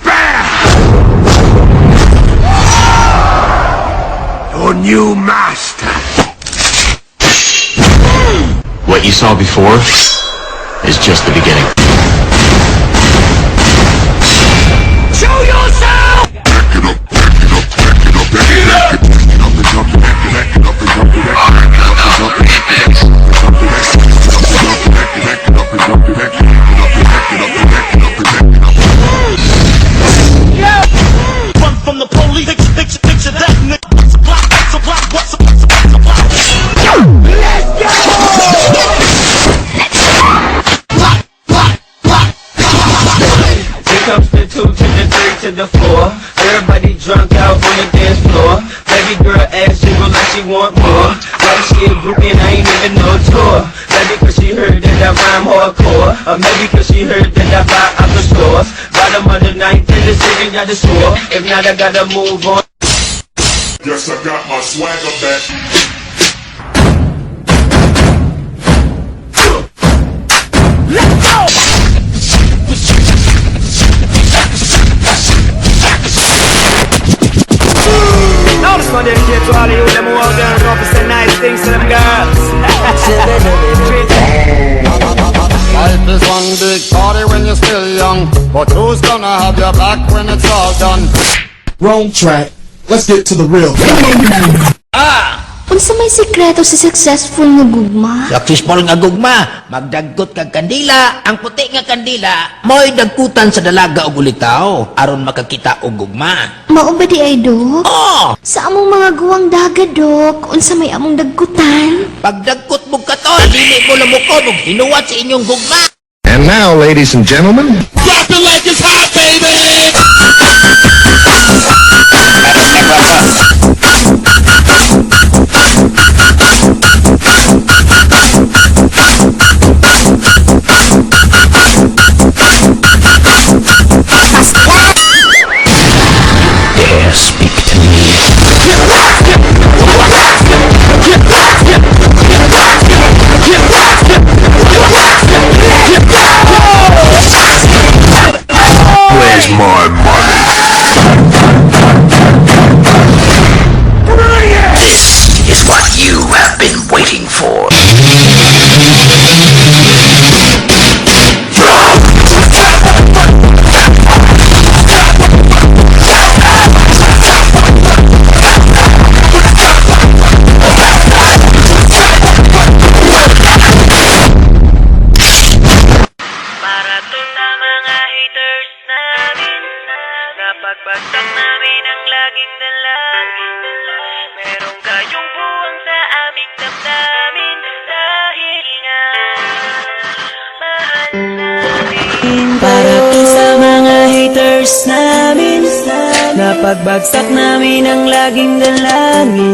bear! Your new master. What you saw before is just the beginning. Show yourself! Back it up, back it up, back it up, back it up, back it up, and jump it, back it up, and jump it, back it up, and jump it, back it up, and jump it, back it up, and jump it, back it up, and jump it, back it up, and back it up, and back it up, and back it up. Yeah! Run from the police, picture that nigga. What's a block, what's a block, what's a block? Let's go! Here comes the 2 to the 3 to the 4. Everybody drunk out on the dance floor. Baby girl ass jiggle like she want more. Like she a groupie and I ain't even no tour. Maybe cause she heard that I rhyme hardcore. Or maybe cause she heard that I buy out the stores. Bottom of the ninth in the city, got the score. If not, I gotta move on. Yes, I got my swagger back. Let's go! Now this one dedicated to all of you them who out there and know to say nice things to them girls. Life is one big party when you're still young, but who's gonna have your back when it's all done? Wrong track. Let's get to the real. Unsa may sikreto sa successful nga gugma? Successful nga gugma, magdagkot kag kandila. Ang puti nga kandila, mo'y dagkutan sa dalaga o gulitaw, aron makakita og gugma. Mao ba di ay, Dok? Oh! Sa among mga guwang daga, Dok, unsa may among dagkutan? Pagdagkot mo katon, dili mo lumukod og hinuwat sa inyong gugma. And now, ladies and gentlemen, Drop it like it's hot, baby! Dare speak to me. Where's my money? This is what you have been waiting for. Para to sa mga haters namin, napagbagsak namin ang laging dalangin. Meron kayong buwang sa aming damdamin, dahil nga mahal namin. Para to sa mga haters namin, napagbagsak namin ang laging dalangin.